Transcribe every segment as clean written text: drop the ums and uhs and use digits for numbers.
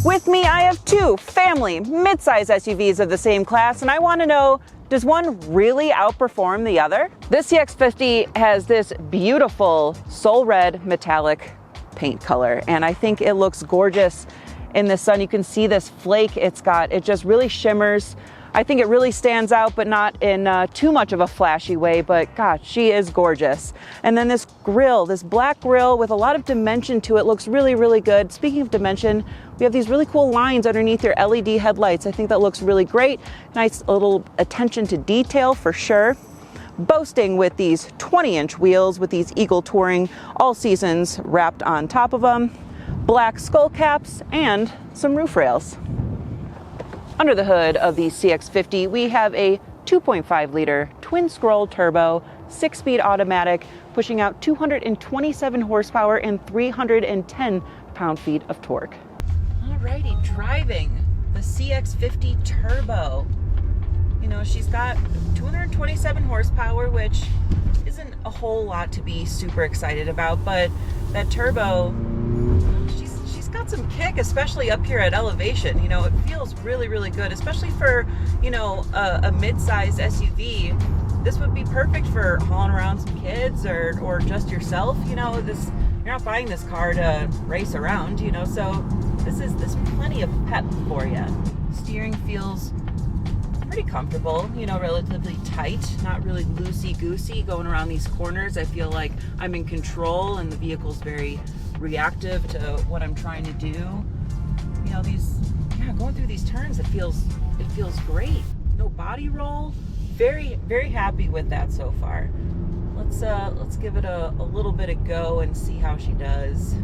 With me, I have two family midsize SUVs of the same class, and I want to know, does one really outperform the other? This CX-50 has this beautiful soul red metallic paint color, and I think it looks gorgeous in the sun. You can see this flake it's got. It just really shimmers. I think it really stands out, but not in too much of a flashy way, but gosh, she is gorgeous. And then this grille, this black grille with a lot of dimension to it, looks really, really good. Speaking of dimension, we have these really cool lines underneath your LED headlights. I think that looks really great. Nice little attention to detail for sure. Boasting with these 20-inch wheels with these Eagle Touring all seasons wrapped on top of them, black skull caps, and some roof rails. Under the hood of the CX-50, we have a 2.5-liter twin-scroll turbo, 6-speed automatic, pushing out 227 horsepower and 310 pound-feet of torque. Alrighty, driving the CX-50 turbo. You know, she's got 227 horsepower, which isn't a whole lot to be super excited about, but that turbo, she's got some kick, especially up here at elevation. You know, it feels really, really good, especially for, you know, a mid-size SUV. This would be perfect for hauling around some kids or just yourself. You know, you're not buying this car to race around, you know, so there's plenty of pep for you. Steering feels pretty comfortable, you know, relatively tight, not really loosey-goosey going around these corners. I feel like I'm in control and the vehicle's very reactive to what I'm trying to do. You know, going through these turns, it feels great. No body roll. Very, very happy with that so far. Let's give it a little bit of go and see how she does.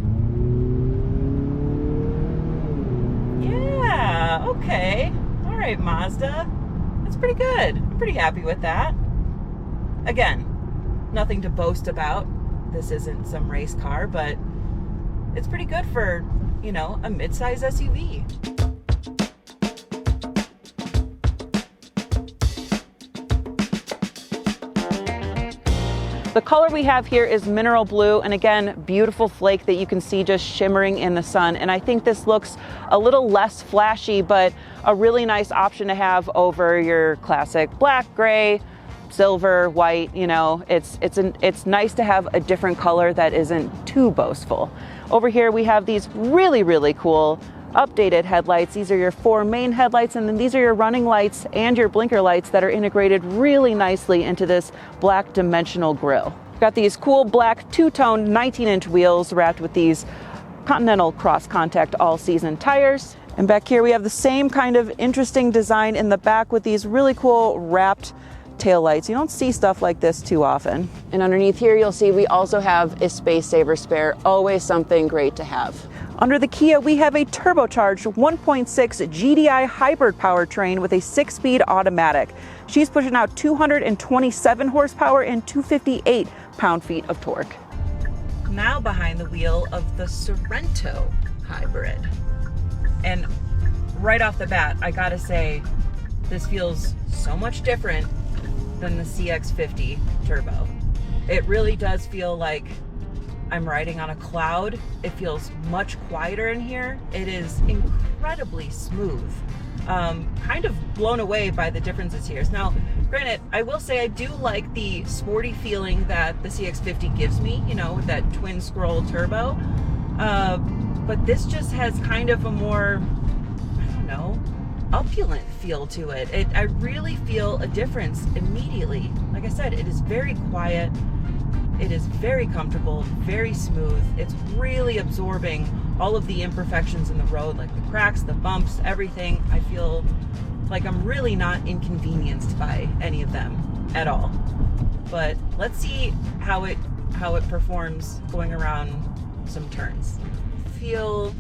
Yeah, okay. All right, Mazda. That's pretty good. I'm pretty happy with that. Again, nothing to boast about. This isn't some race car, but it's pretty good for, you know, a mid-size SUV. The color we have here is mineral blue, and again, beautiful flake that you can see just shimmering in the sun. And I think this looks a little less flashy, but a really nice option to have over your classic black, gray, silver, white. You know, it's nice to have a different color that isn't too boastful. Over here we have these really, really cool updated headlights. These are your 4 main headlights, and then these are your running lights and your blinker lights that are integrated really nicely into this black dimensional grille. Got these cool black two-tone 19-inch wheels wrapped with these Continental Cross Contact all-season tires. And back here we have the same kind of interesting design in the back with these really cool wrapped taillights. You don't see stuff like this too often. And underneath here you'll see we also have a space saver spare, always something great to have. Under the Kia, we have a turbocharged 1.6 GDI hybrid powertrain with a 6-speed automatic. She's pushing out 227 horsepower and 258 pound-feet of torque. Now behind the wheel of the Sorento hybrid. And right off the bat, I gotta say, this feels so much different than the CX-50 turbo. It really does feel like I'm riding on a cloud. It feels much quieter in here. It is incredibly smooth. Kind of blown away by the differences here. Now, granted, I will say I do like the sporty feeling that the CX-50 gives me, you know, with that twin scroll turbo. But this just has kind of a more, I don't know, opulent feel to it. I really feel a difference immediately. Like I said, it is very quiet. It is very comfortable, very smooth. It's really absorbing all of the imperfections in the road, like the cracks, the bumps, everything. I feel like I'm really not inconvenienced by any of them at all. But let's see how it performs going around some turns. Feel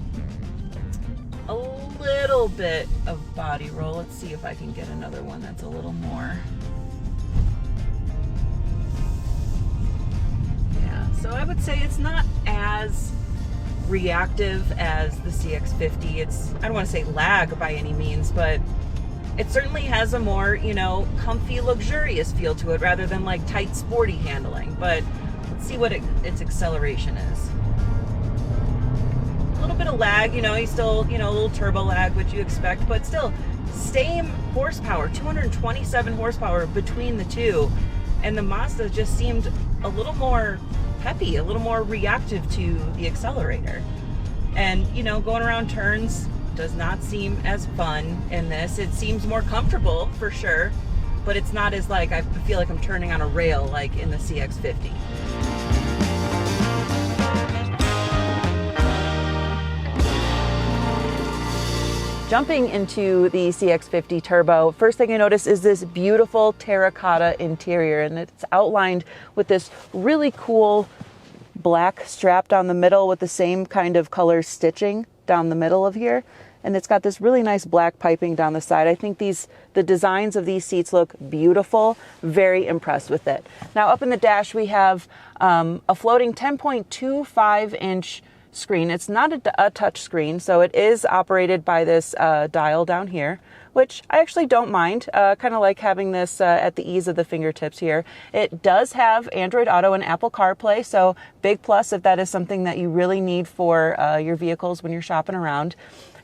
a little bit of body roll. Let's see if I can get another one that's a little more. So I would say it's not as reactive as the CX-50. I don't want to say lag by any means, but it certainly has a more, you know, comfy, luxurious feel to it rather than like tight, sporty handling. But let's see what its acceleration is. A little bit of lag, you still, a little turbo lag, which you expect, but still, same horsepower, 227 horsepower between the two. And the Mazda just seemed a little more peppy, a little more reactive to the accelerator. And, going around turns does not seem as fun in this. It seems more comfortable for sure, but it's not as I feel like I'm turning on a rail like in the CX-50. Jumping into the CX-50 Turbo, first thing I notice is this beautiful terracotta interior, and it's outlined with this really cool black strap down the middle with the same kind of color stitching down the middle of here. And it's got this really nice black piping down the side. I think the designs of these seats look beautiful. Very impressed with it. Now up in the dash we have a floating 10.25 inch screen. It's not a touch screen, so it is operated by this dial down here, which I actually don't mind. Kind of like having this at the ease of the fingertips here. It does have Android Auto and Apple CarPlay, so big plus if that is something that you really need for your vehicles when you're shopping around.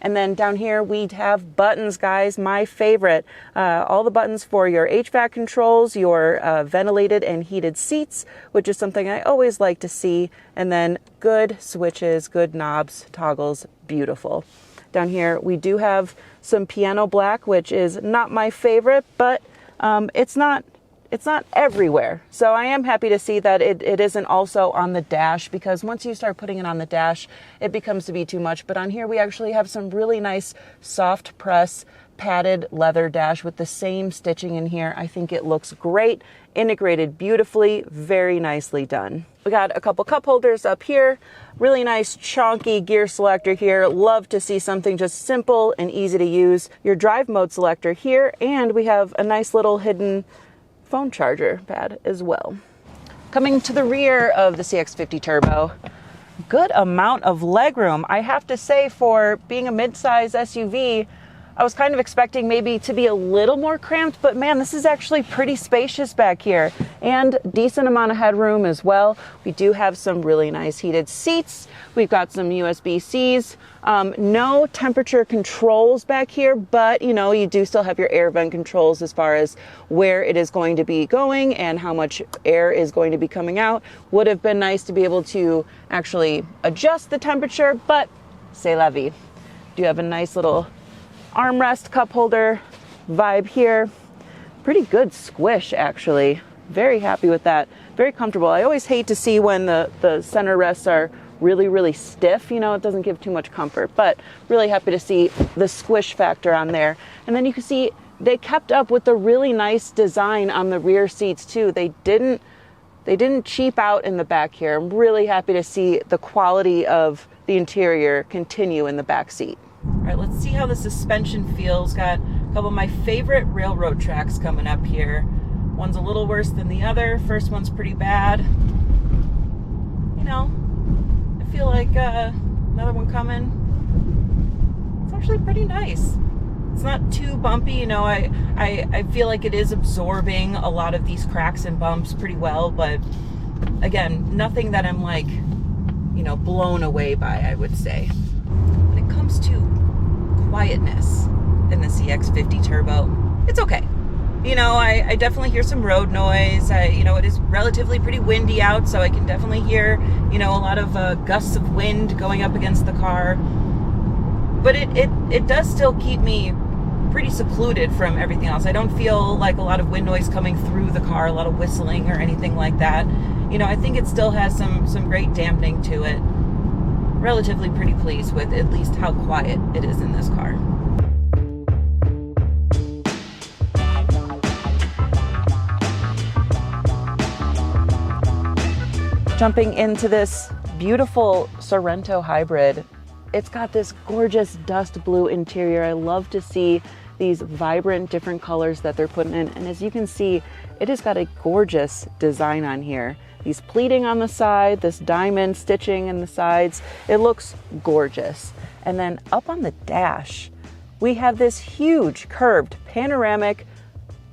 And then down here we have buttons, guys, my favorite. All the buttons for your HVAC controls, your ventilated and heated seats, which is something I always like to see. And then good switches, good knobs, toggles, beautiful. Down here we do have some piano black, which is not my favorite, but it's not everywhere. So I am happy to see that it isn't also on the dash, because once you start putting it on the dash, it becomes to be too much. But on here, we actually have some really nice soft press padded leather dash with the same stitching in here. I think it looks great, integrated beautifully, very nicely done. We got a couple cup holders up here, really nice chunky gear selector here. Love to see something just simple and easy to use. Your drive mode selector here, and we have a nice little hidden phone charger pad as well. Coming to the rear of the CX-50 Turbo, good amount of legroom. I have to say, for being a mid-size SUV, I was kind of expecting maybe to be a little more cramped, but man, this is actually pretty spacious back here, and decent amount of headroom as well. We do have some really nice heated seats. We've got some USB-Cs. No temperature controls back here, but you do still have your air vent controls as far as where it is going to be going and how much air is going to be coming out. Would have been nice to be able to actually adjust the temperature, but c'est la vie. Do have a nice little armrest cup holder vibe here. Pretty good squish, actually. Very happy with that. Very comfortable. I always hate to see when the center rests are really stiff, it doesn't give too much comfort, but really happy to see the squish factor on there. And then you can see they kept up with the really nice design on the rear seats too. They didn't cheap out in the back here. I'm really happy to see the quality of the interior continue in the back seat. All right, let's see how the suspension feels. Got a couple of my favorite railroad tracks coming up here. One's a little worse than the other. First one's pretty bad. I feel like another one coming. It's actually pretty nice. It's not too bumpy, I feel like it is absorbing a lot of these cracks and bumps pretty well, but again, nothing that I'm blown away by, I would say. When it comes to quietness in the CX-50 Turbo, it's okay. I definitely hear some road noise. It is relatively pretty windy out, so I can definitely hear, a lot of gusts of wind going up against the car. But it does still keep me pretty secluded from everything else. I don't feel like a lot of wind noise coming through the car, a lot of whistling or anything like that. I think it still has some great dampening to it. Relatively pretty pleased with at least how quiet it is in this car. Jumping into this beautiful Sorento hybrid, it's got this gorgeous dust blue interior. I love to see these vibrant different colors that they're putting in, and as you can see, it has got a gorgeous design on here. These pleating on the side, this diamond stitching in the sides, it looks gorgeous. And then up on the dash, we have this huge curved panoramic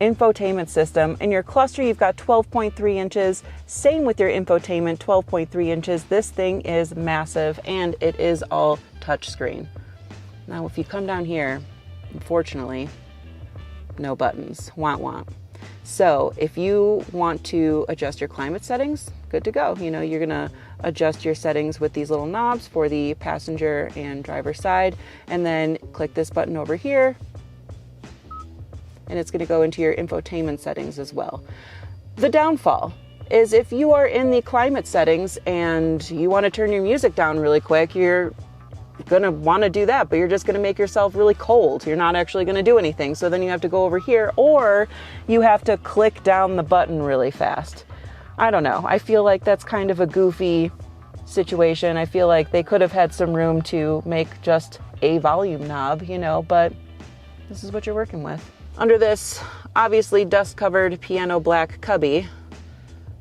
infotainment system. In your cluster, you've got 12.3 inches. Same with your infotainment, 12.3 inches. This thing is massive, and it is all touchscreen. Now, if you come down here, unfortunately, no buttons, wah. So if you want to adjust your climate settings, good to go. You know, you're gonna adjust your settings with these little knobs for the passenger and driver side, and then click this button over here, and it's gonna go into your infotainment settings as well. The downfall is if you are in the climate settings and you wanna turn your music down really quick, you're gonna wanna do that, but you're just gonna make yourself really cold. You're not actually gonna do anything. So then you have to go over here, or you have to click down the button really fast. I don't know. I feel like that's kind of a goofy situation. I feel like they could have had some room to make just a volume knob, you know, but this is what you're working with. Under this obviously dust-covered piano black cubby,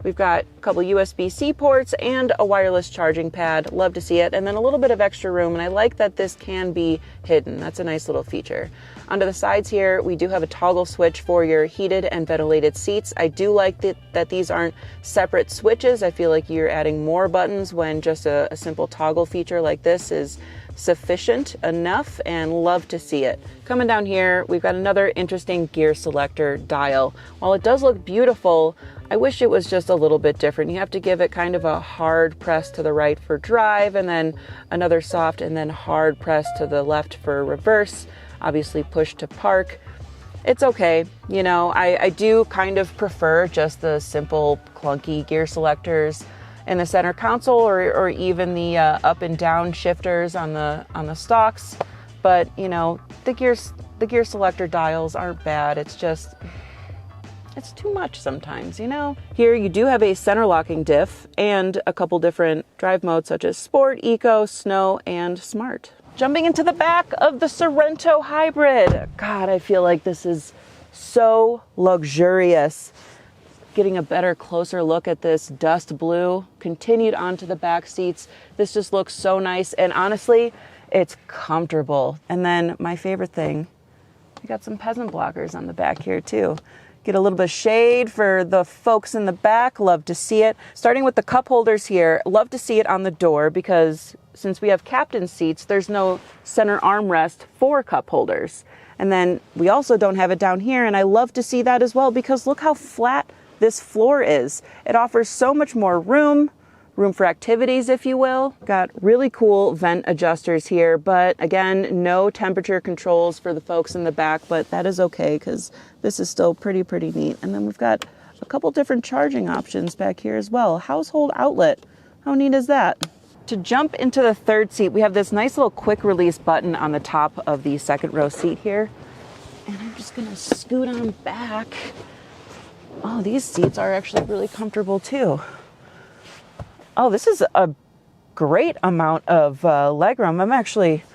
we've got a couple USB-C ports and a wireless charging pad. Love to see it. And then a little bit of extra room. And I like that this can be hidden. That's a nice little feature. Onto the sides here, we do have a toggle switch for your heated and ventilated seats. I do like that these aren't separate switches. I feel like you're adding more buttons when just a simple toggle feature like this is sufficient enough, and love to see it. Coming down here, we've got another interesting gear selector dial. While it does look beautiful, I wish it was just a little bit different. You have to give it kind of a hard press to the right for drive, and then another soft and then hard press to the left for reverse. Obviously push to park. It's okay. You know, I do kind of prefer just the simple clunky gear selectors in the center console, or even the up and down shifters on the stalks. But you know, the gear selector dials aren't bad. It's just, it's too much sometimes, you know? Here you do have a center locking diff and a couple different drive modes such as Sport, Eco, Snow, and Smart. Jumping into the back of the Sorento Hybrid. God, I feel like this is so luxurious. Getting a better, closer look at this dust blue continued onto the back seats. This just looks so nice, and honestly, it's comfortable. And then my favorite thing, we got some peasant blockers on the back here too. Get a little bit of shade for the folks in the back. Love to see it. Starting with the cup holders here, love to see it on the door, because since we have captain seats, there's no center armrest for cup holders. And then we also don't have it down here, and I love to see that as well, because look how flat this floor is. It offers so much more room for activities, if you will. Got really cool vent adjusters here, but again, no temperature controls for the folks in the back, but that is okay because this is still pretty neat. And then we've got a couple different charging options back here as well. Household outlet, how neat is that? To jump into the third seat, we have this nice little quick release button on the top of the second row seat here. And I'm just gonna scoot on back. Oh, these seats are actually really comfortable too. Oh, this is a great amount of legroom. I'm actually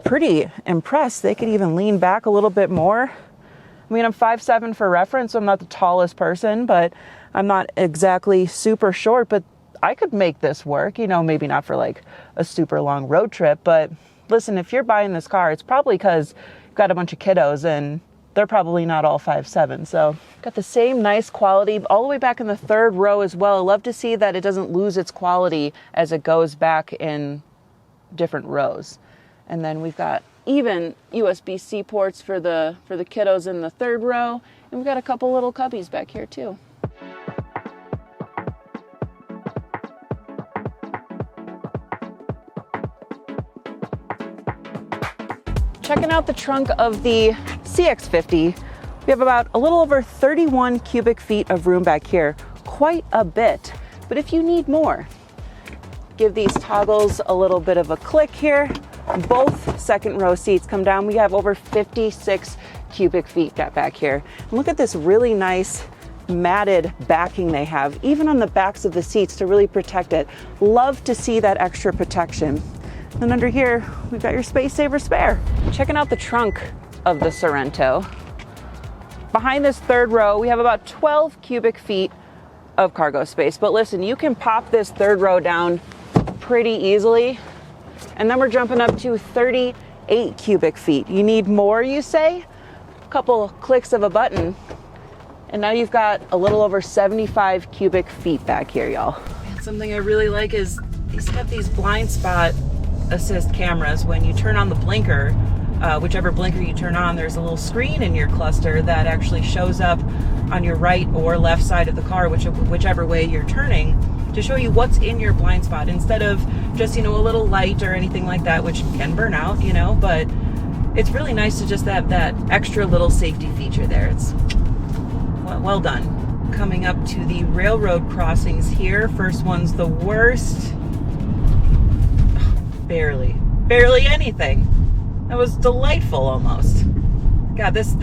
pretty impressed. They could even lean back a little bit more. I mean, I'm 5'7" for reference, so I'm not the tallest person, but I'm not exactly super short, but I could make this work, you know, maybe not for like a super long road trip, but listen, if you're buying this car, it's probably because you've got a bunch of kiddos and they're probably not all 5'7". So got the same nice quality all the way back in the third row as well. I love to see that it doesn't lose its quality as it goes back in different rows. And then we've got even USB-C ports for the kiddos in the third row. And we've got a couple little cubbies back here too. Checking out the trunk of the CX-50, we have about a little over 31 cubic feet of room back here. Quite a bit, but if you need more, give these toggles a little bit of a click here. Both second row seats come down. We have over 56 cubic feet back here. And look at this really nice matted backing they have, even on the backs of the seats to really protect it. Love to see that extra protection. And under here, we've got your space saver spare. Checking out the trunk of the Sorento. Behind this third row, we have about 12 cubic feet of cargo space. But listen, you can pop this third row down pretty easily. And then we're jumping up to 38 cubic feet. You need more, you say? A couple clicks of a button. And now you've got a little over 75 cubic feet back here, y'all. And something I really like is these have these blind spot assist cameras, when you turn on the blinker, whichever blinker you turn on, there's a little screen in your cluster that actually shows up on your right or left side of the car, whichever way you're turning, to show you what's in your blind spot, instead of just, a little light or anything like that, which can burn out, but it's really nice to just have that extra little safety feature there. It's well done. Coming up to the railroad crossings here. First one's the worst. Barely anything. That was delightful almost. God, this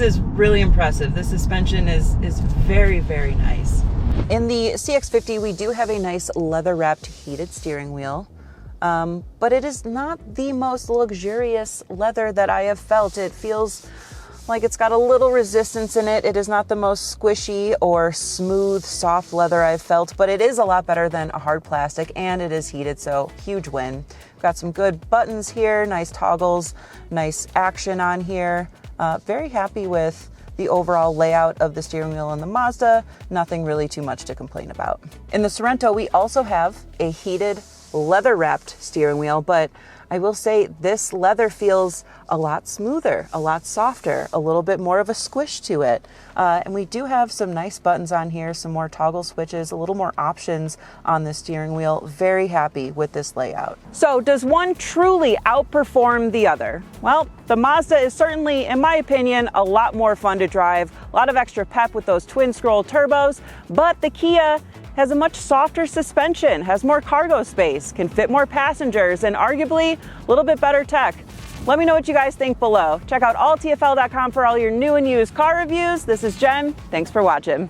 is really impressive. This suspension is very, very nice. In the CX-50, we do have a nice leather-wrapped heated steering wheel, but it is not the most luxurious leather that I have felt. It feels like it's got a little resistance in it. It is not the most squishy or smooth, soft leather I've felt, but it is a lot better than a hard plastic, and it is heated, so huge win. Got some good buttons here, nice toggles, nice action on here. Very happy with the overall layout of the steering wheel in the Mazda. Nothing really too much to complain about. In the Sorento, we also have a heated leather-wrapped steering wheel, but I will say this leather feels a lot smoother, a lot softer, a little bit more of a squish to it. And we do have some nice buttons on here, some more toggle switches, a little more options on the steering wheel. Very happy with this layout. So does one truly outperform the other? Well, the Mazda is certainly, in my opinion, a lot more fun to drive, a lot of extra pep with those twin scroll turbos, but the Kia has a much softer suspension, has more cargo space, can fit more passengers, and arguably a little bit better tech. Let me know what you guys think below. Check out alltfl.com for all your new and used car reviews. This is Jen. Thanks for watching.